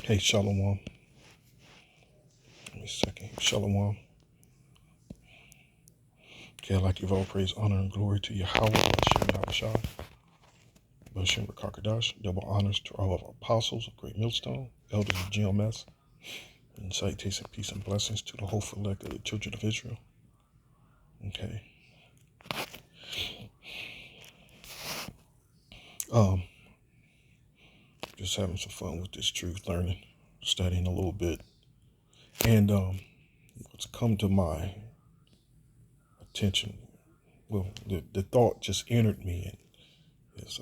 Hey, Shalom. Give me a second. Shalom. Okay, I'd like to give all praise, honor, and glory to Yahweh, Hashem, Yahushua, Bashem, Rakakadash. Double honors to all of our apostles of Great Millstone, elders of GMS, and salutation, peace, and blessings to the hopeful elect of the children of Israel. Okay. Um, just having some fun with this truth, learning, studying a little bit. And what's come to my attention, well, the thought just entered me, and is,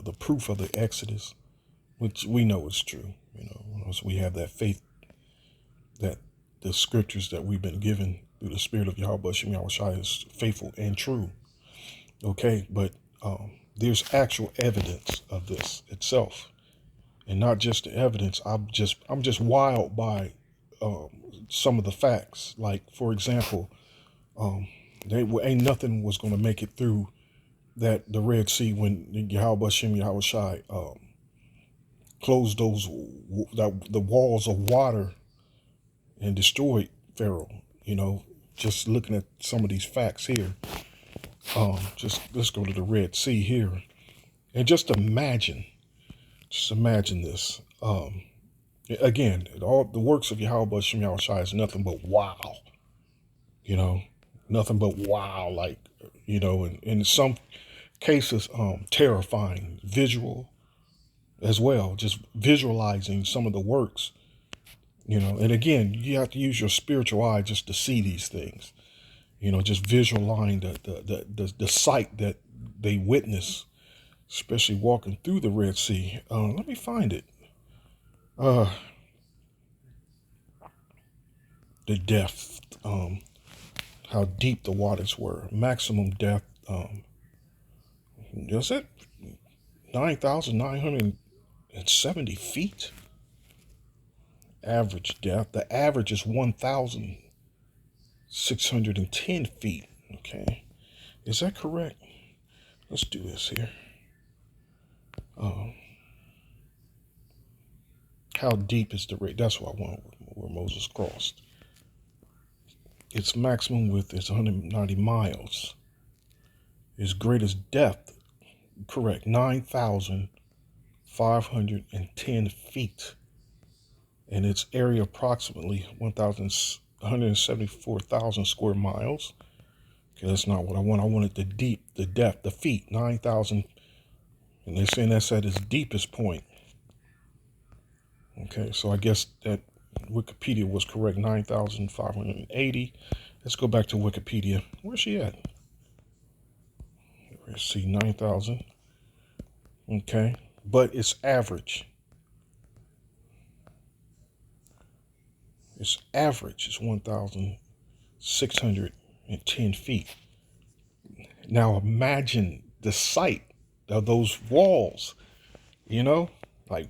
the proof of the Exodus, which we know is true. As we have that faith that the scriptures that we've been given through the Spirit of Yahweh Shem Yahushua is faithful and true. Okay, but there's actual evidence of this itself, and not just the evidence. I'm just wild by some of the facts. Like, for example, ain't nothing was going to make it through the Red Sea when Yahweh Shem Yahushua closed the walls of water and destroyed Pharaoh. Just looking at some of these facts here. Let's go to the Red Sea here, and just imagine this. Again, all the works of Yahweh Shem Yahushua is nothing but wow. Nothing but wow. Like, and in some cases, terrifying visual as well. Just visualizing some of the works. And again, you have to use your spiritual eye just to see these things. Just visualizing the sight that they witness, especially walking through the Red Sea. Let me find it. The depth, how deep the waters were. Maximum depth, is it 9,970 feet? Average depth. The average is 1,610 feet. Okay. Is that correct? Let's do this here. How deep is the rate? That's what I want, where Moses crossed. Its maximum width is 190 miles. Its greatest depth, correct, 9,510 feet. And its area approximately 174,000 square miles. Okay, that's not what I want. I wanted the depth, the feet, 9,000. And they're saying that's at its deepest point. Okay, so I guess that Wikipedia was correct, 9,580. Let's go back to Wikipedia. Where's she at? Let's see, 9,000. Okay, but it's average. Its average is 1,610 feet. Now imagine the sight of those walls, like,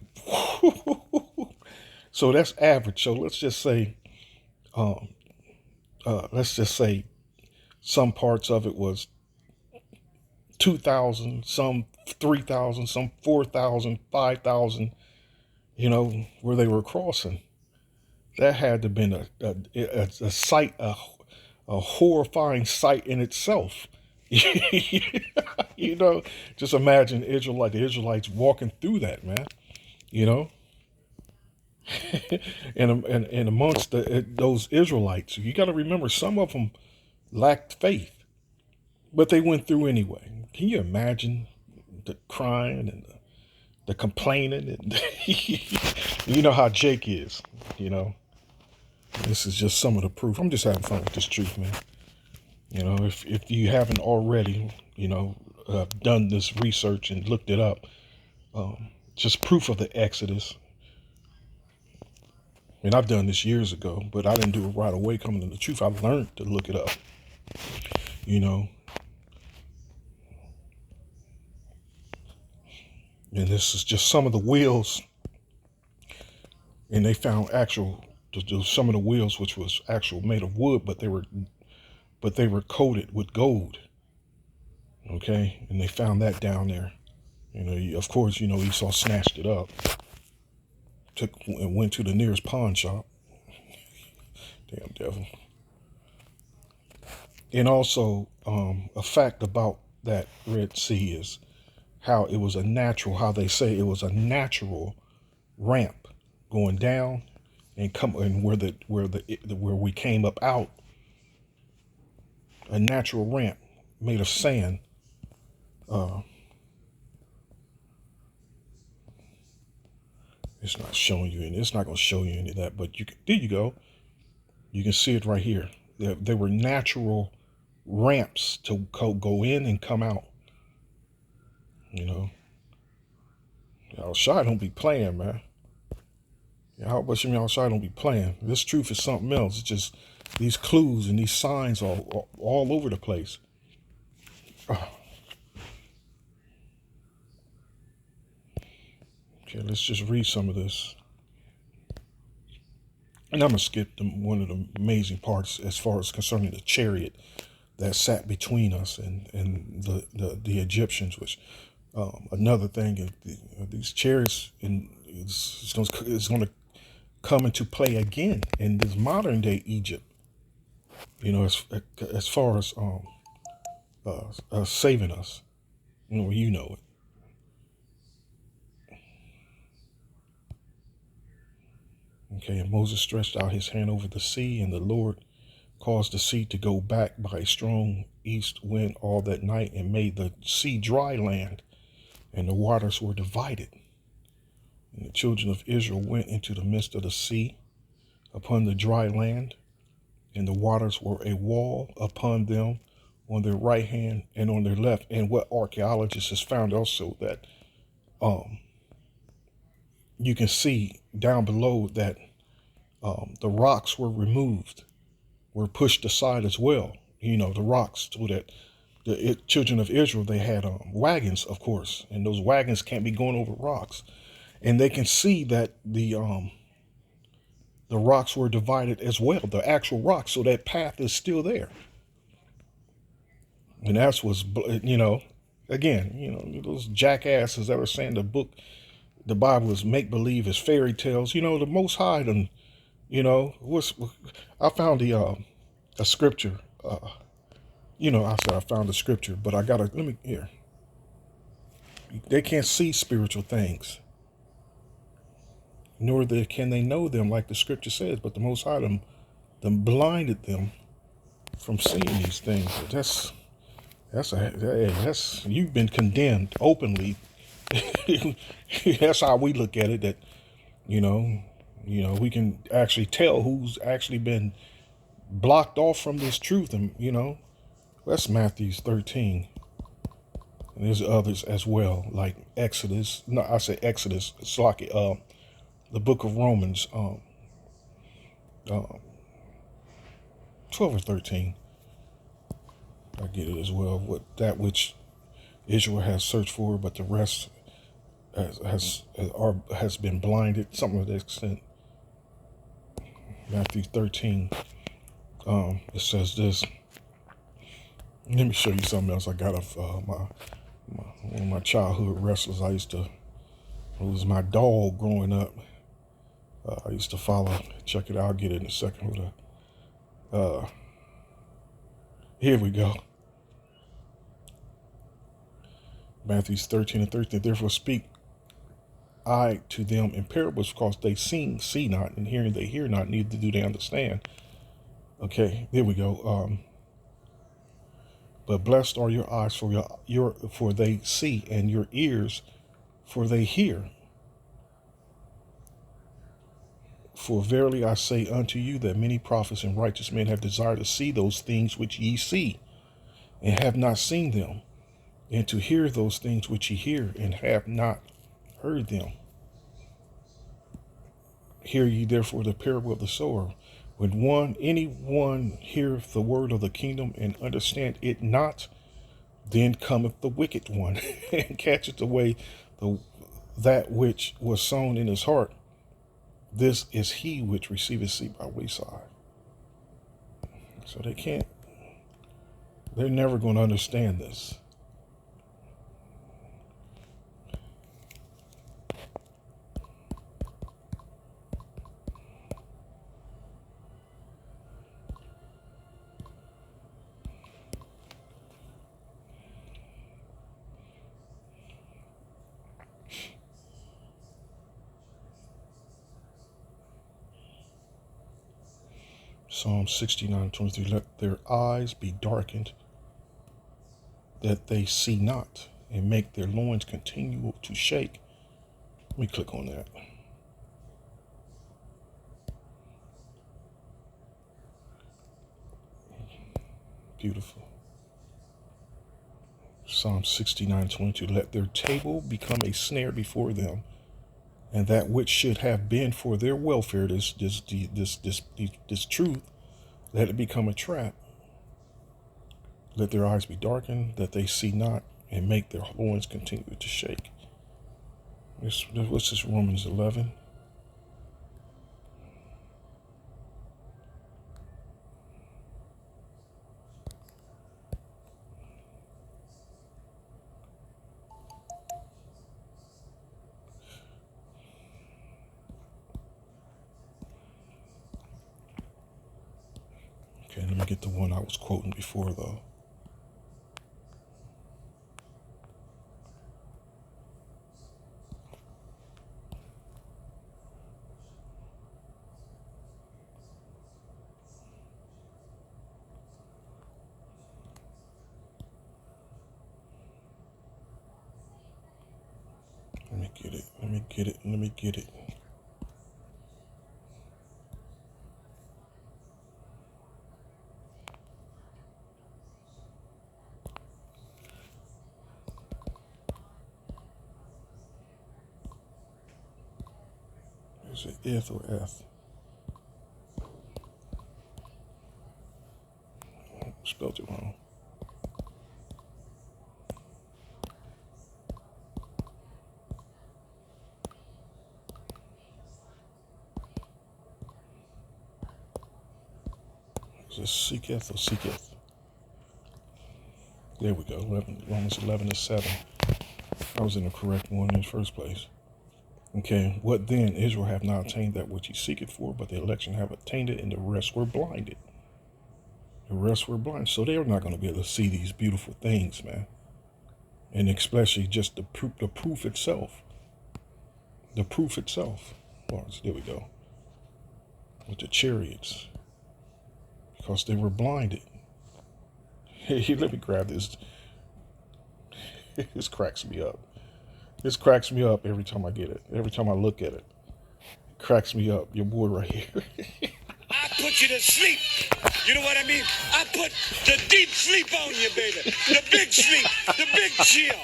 so that's average. So let's just say some parts of it was 2,000, some 3,000, some 4,000, 5,000, where they were crossing. That had to have been a sight, a horrifying sight in itself. Just imagine the Israelites walking through that, man. And amongst those Israelites, you got to remember, some of them lacked faith, but they went through anyway. Can you imagine the crying and the complaining? And you know how Jake is, This is just some of the proof. I'm just having fun with this truth, man. If you haven't already, done this research and looked it up, just proof of the Exodus. And I've done this years ago, but I didn't do it right away coming to the truth. I learned to look it up, And this is just some of the wheels. And they found some of the wheels, which was actual made of wood, but they were coated with gold. Okay, and they found that down there. Of course, Esau snatched it up. took and went to the nearest pawn shop. Damn devil. And also, a fact about that Red Sea is how it was a natural, how they say it was a natural ramp going down and where we came up out, a natural ramp made of sand. It's not showing you any. It's not going to show you any of that. But there you go. You can see it right here. There were natural ramps to go in and come out. You know, y'all shy don't be playing, man. How about y'all shy don't be playing? This truth is something else. It's just these clues and these signs all over the place. Okay, let's just read some of this. And I'm going to skip one of the amazing parts as far as concerning the chariot that sat between us and the Egyptians, which another thing, these chariots is going to come into play again in this modern day Egypt. You know, as far as saving us, you know it. Okay, and Moses stretched out his hand over the sea, and the Lord caused the sea to go back by a strong east wind all that night, and made the sea dry land, and the waters were divided. And the children of Israel went into the midst of the sea upon the dry land, and the waters were a wall upon them on their right hand and on their left. And what archaeologists has found also that you can see down below that the rocks were removed, were pushed aside as well. You know, the rocks, so that the children of Israel, they had wagons, of course, and those wagons can't be going over rocks. And they can see that the rocks were divided as well, the actual rocks, so that path is still there. And that's what's, again, those jackasses that are saying the Bible is make-believe, is fairy tales. The Most High, and I found a scripture. I found a scripture, but here. They can't see spiritual things, nor can they know them, like the scripture says. But the Most High them blinded them from seeing these things. That's you've been condemned openly. That's how we look at it. That we can actually tell who's actually been blocked off from this truth, and that's Matthew 13. And there's others as well, like Exodus. No, I say Exodus. It's like the book of Romans, 12 or 13. I get it as well. What that which Israel has searched for, but the rest has been blinded. Something to that extent. Matthew 13. It says this. Let me show you something else I got of one of my childhood wrestlers. It was my dog growing up. I used to follow. Check it out. I'll get it in a second. Here we go. Matthew 13 and 13. Therefore speak I to them in parables, because they see not, and hearing they hear not, neither do they understand. Okay, there we go. But blessed are your eyes, for they see, and your ears, for they hear. For verily I say unto you that many prophets and righteous men have desired to see those things which ye see, and have not seen them, and to hear those things which ye hear, and have not heard them. Hear ye therefore the parable of the sower. When anyone heareth the word of the kingdom, and understand it not, then cometh the wicked one, and catcheth away that which was sown in his heart. This is he which receiveth seed by wayside. So they're never going to understand this. Psalm 69:23. Let their eyes be darkened, that they see not, and make their loins continue to shake. Let me click on that. Beautiful. Psalm 69:22. Let their table become a snare before them, and that which should have been for their welfare, this truth, let it become a trap. Let their eyes be darkened, that they see not, and make their loins continue to shake. What's this? Romans 11. Okay, let me get the one I was quoting before, though. Let me get it. Is it F or F? Spelled it wrong. Is it seeketh or seeketh? There we go. Romans 11:7. I was in the correct one in the first place. Okay, what then? Israel have not attained that which he seeketh for, but the election have attained it, and the rest were blinded. The rest were blind. So they're not going to be able to see these beautiful things, man. And especially just the proof itself. The proof itself. Oh, there we go. With the chariots. Because they were blinded. Hey, let me grab this. This cracks me up. This cracks me up every time I get it. Every time I look at it. It cracks me up. Your boy right here. I put you to sleep. You know what I mean? I put the deep sleep on you, baby. The big sleep. The big chill.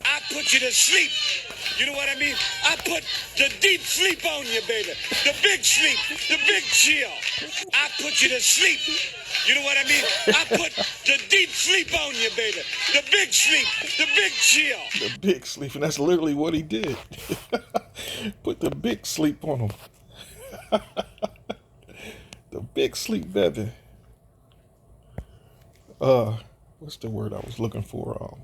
I put you to sleep. You know what I mean? I put the deep sleep on you, baby. The big sleep. The big chill. I put you to sleep. You know what I mean? I put the deep sleep on you, baby. The big sleep. The big chill. The big sleep. And that's literally what he did. Put the big sleep on him. The big sleep, baby. What's the word I was looking for?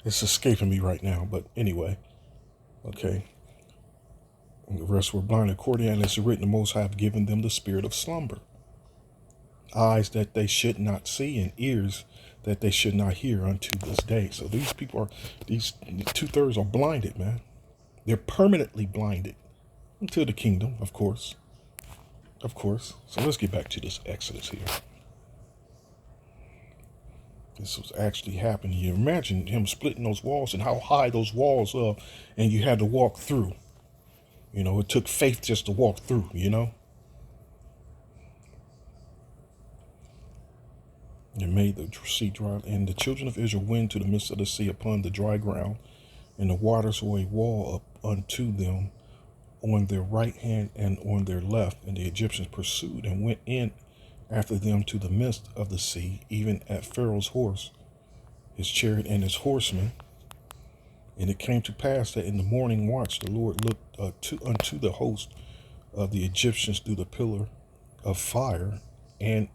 It's escaping me right now, but anyway. Okay. And the rest were blind. According as it's written, the Most High have given them the spirit of slumber. Eyes that they should not see, and ears that they should not hear unto this day. So these people are, these 2/3 are blinded, man. They're permanently blinded until the kingdom, of course. Of course. So let's get back to this Exodus here. This was actually happening. You imagine him splitting those walls and how high those walls are, and you had to walk through. You know, it took faith just to walk through, you know. It made the sea dry, and the children of Israel went to the midst of the sea upon the dry ground, and the waters were a wall up unto them on their right hand and on their left. And the Egyptians pursued and went in after them to the midst of the sea, even at Pharaoh's horse, his chariot, and his horsemen. And it came to pass that in the morning watch the Lord looked unto the host of the Egyptians through the pillar of fire and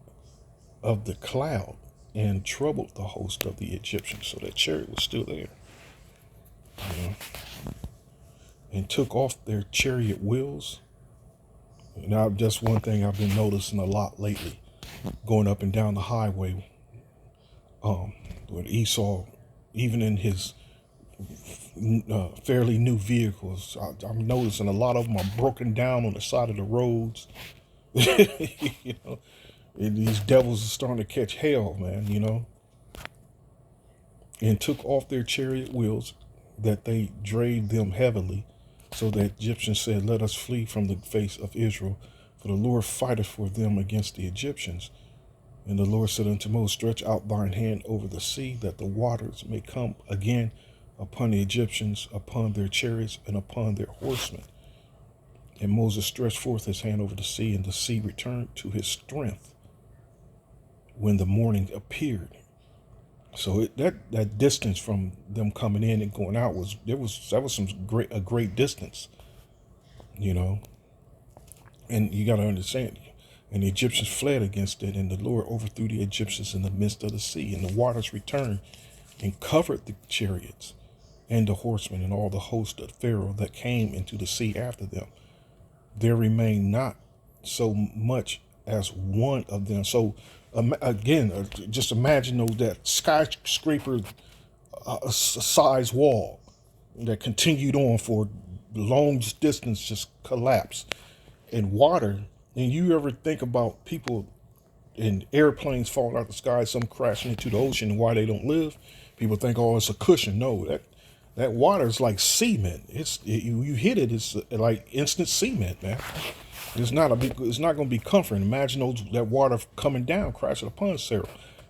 of the cloud, and troubled the host of the Egyptians. So that chariot was still there, you know, and took off their chariot wheels. Now, that's one thing I've been noticing a lot lately, going up and down the highway. With Esau, even in his fairly new vehicles. I'm noticing a lot of them are broken down on the side of the roads. You know, and these devils are starting to catch hell, man. You know, and took off their chariot wheels, that they drave them heavily. So the Egyptians said, "Let us flee from the face of Israel, for the Lord fighteth for them against the Egyptians." And the Lord said unto Moses, "Stretch out thine hand over the sea, that the waters may come again upon the Egyptians, upon their chariots, and upon their horsemen." And Moses stretched forth his hand over the sea, and the sea returned to his strength when the morning appeared. So that distance from them coming in and going out was a great distance, you know. And you got to understand, and the Egyptians fled against it, and the Lord overthrew the Egyptians in the midst of the sea, and the waters returned and covered the chariots and the horsemen and all the host of Pharaoh that came into the sea after them. There remained not so much as one of them. So again, just imagine that skyscraper size wall that continued on for long distance just collapsed. And water, and you ever think about people in airplanes falling out the sky, some crashing into the ocean, and why they don't live? People think, oh, it's a cushion. No, that water is like cement. You hit it, it's like instant cement, man. It's not going to be comforting. Imagine that water coming down, crashing upon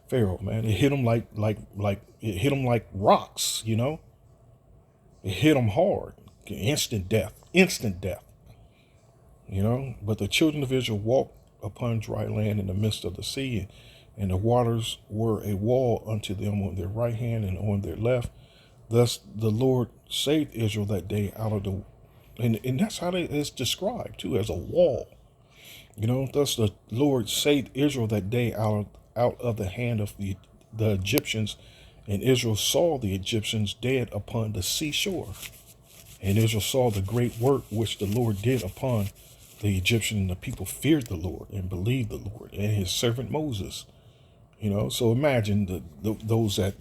Pharaoh, man. It hit him it hit him like rocks, you know. It hit him hard, instant death, you know. But the children of Israel walked upon dry land in the midst of the sea, and the waters were a wall unto them on their right hand and on their left. Thus the Lord saved Israel that day out of the, and that's how it's described too, as a wall. You know, thus the Lord saved Israel that day out of the hand of the Egyptians, and Israel saw the Egyptians dead upon the seashore. And Israel saw the great work which the Lord did upon the Egyptian, and the people feared the Lord and believed the Lord and his servant Moses. You know, so imagine those that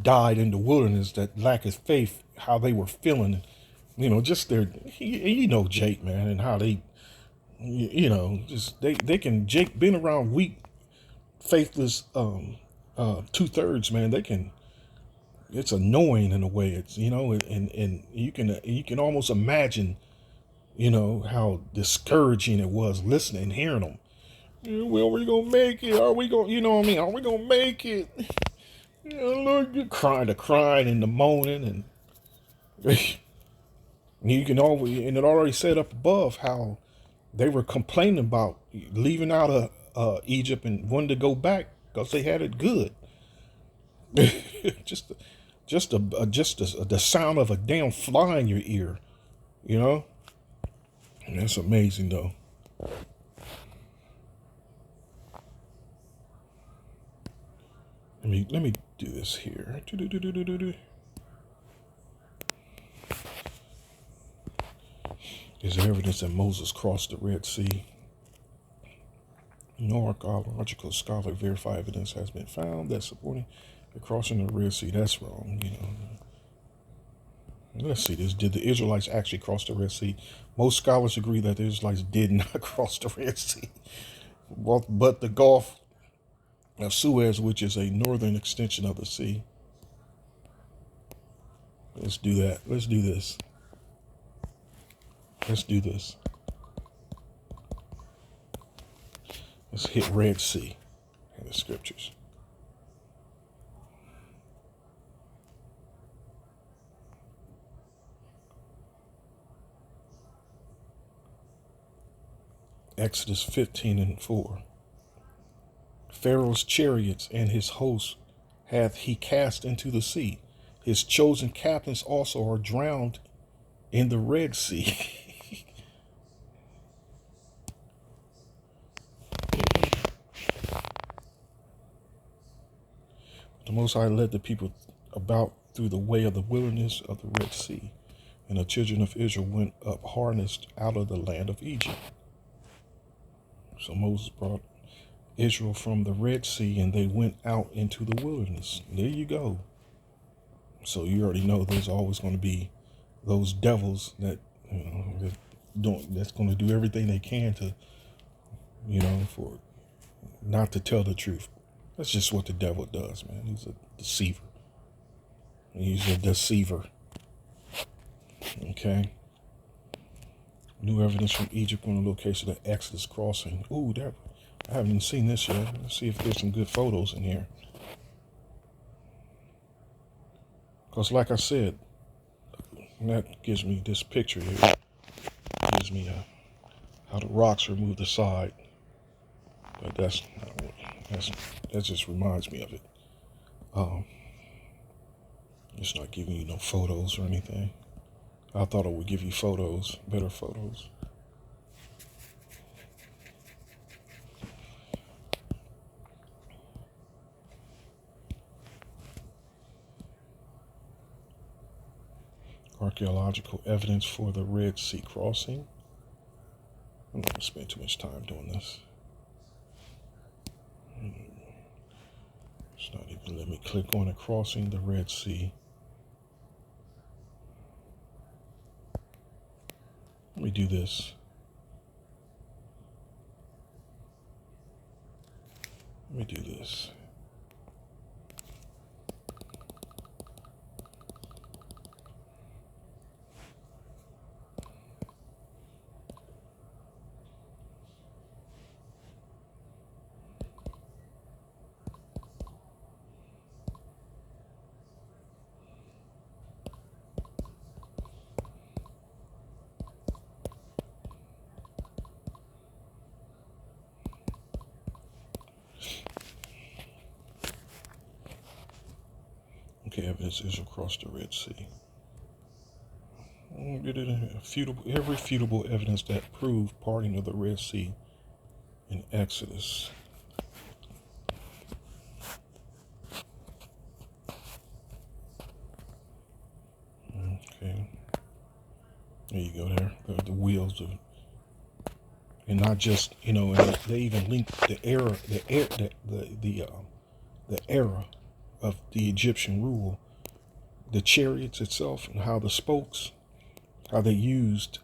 died in the wilderness that lacked faith, how they were feeling. You know, just Jake, man, and how they, just they can, Jake being around weak, faithless 2/3, man. They can, it's annoying in a way. It's, and you can almost imagine, how discouraging it was listening, hearing them. Well, we're gonna make it. Are we gonna, what I mean? Are we gonna make it? Lord, you're crying and the moaning, and you can always, and it already said up above how they were complaining about leaving out of Egypt and wanted to go back because they had it good. just the sound of a damn fly in your ear, And that's amazing though. Let me do this here. Is there evidence that Moses crossed the Red Sea? No archaeological scholar verified evidence has been found that supporting the crossing of the Red Sea. That's wrong, Let's see this. Did the Israelites actually cross the Red Sea? Most scholars agree that the Israelites did not cross the Red Sea. But the Gulf of Suez, which is a northern extension of the sea. Let's do that. Let's do this. Let's hit Red Sea in the scriptures. Exodus 15:4. Pharaoh's chariots and his hosts hath he cast into the sea. His chosen captains also are drowned in the Red Sea. The Most High led the people about through the way of the wilderness of the Red Sea, and the children of Israel went up harnessed out of the land of Egypt. So Moses brought Israel from the Red Sea, and they went out into the wilderness. There you go. So you already know there's always going to be those devils that, that's going to do everything they can to, for not to tell the truth. That's just what the devil does, man. He's a deceiver. He's a deceiver. Okay. New evidence from Egypt on the location of the Exodus crossing. Ooh, I haven't seen this yet. Let's see if there's some good photos in here. Because like I said, that gives me this picture here. Gives me how the rocks remove the side. But that just reminds me of it. It's not giving you no photos or anything. I thought it would give you photos, better photos. Archaeological evidence for the Red Sea crossing. I'm not going to spend too much time doing this. It's not even letting me click on it. Crossing the Red Sea. Let me do this. Okay, evidence is across the Red Sea. Irrefutable evidence that proved parting of the Red Sea in Exodus. Okay, there you go. There, the wheels of, and not just and they even linked the era of the Egyptian rule, the chariots itself, and how the spokes, how they used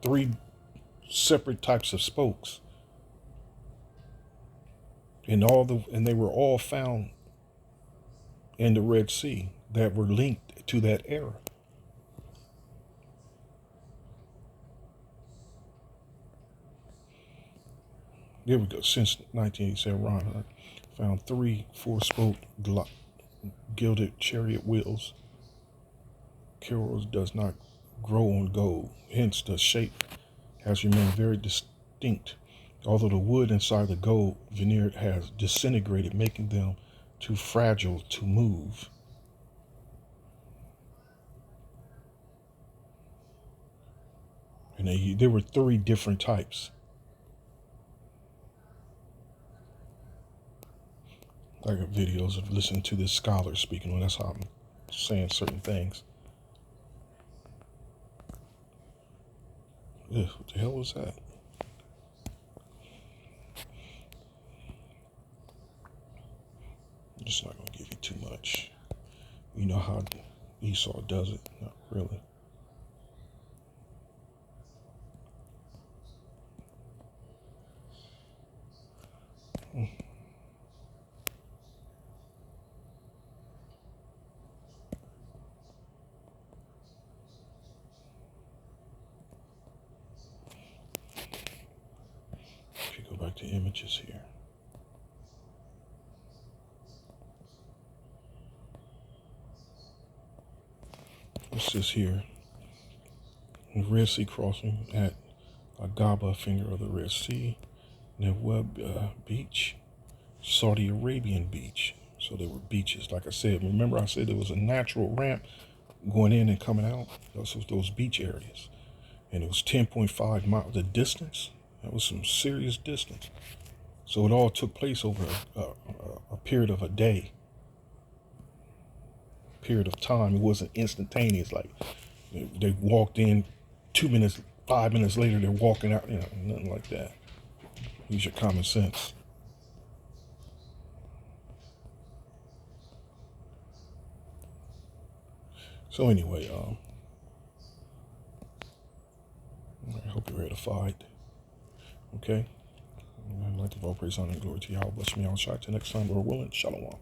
three separate types of spokes, and they were all found in the Red Sea that were linked to that era. There we go. Since 1987, Ron found 3 4-spoke gilded chariot wheels. Keros does not grow on gold, hence the shape has remained very distinct, although the wood inside the gold veneer has disintegrated, making them too fragile to move. And there were 3 different types. I got videos of listening to this scholar speaking on. That's how I'm saying certain things. Ugh, what the hell was that? I'm just not going to give you too much. You know how Esau does it. Not really. Okay, go back to images here. What's this here? Red Sea crossing at Agaba, finger of the Red Sea, Nawab Beach, Saudi Arabian beach. So there were beaches. Like I said, remember I said there was a natural ramp going in and coming out? Those beach areas. And it was 10.5 miles. The distance, that was some serious distance. So it all took place over a period of a day. Period of time. It wasn't instantaneous. Like they walked in 2 minutes, 5 minutes later, they're walking out. Nothing like that. Use your common sense. So anyway, I hope you're ready to fight. Okay? I'd like to all praise, honor, and glory to Yahweh. Bless me all. Shout to next time, Lord willing. Shalom.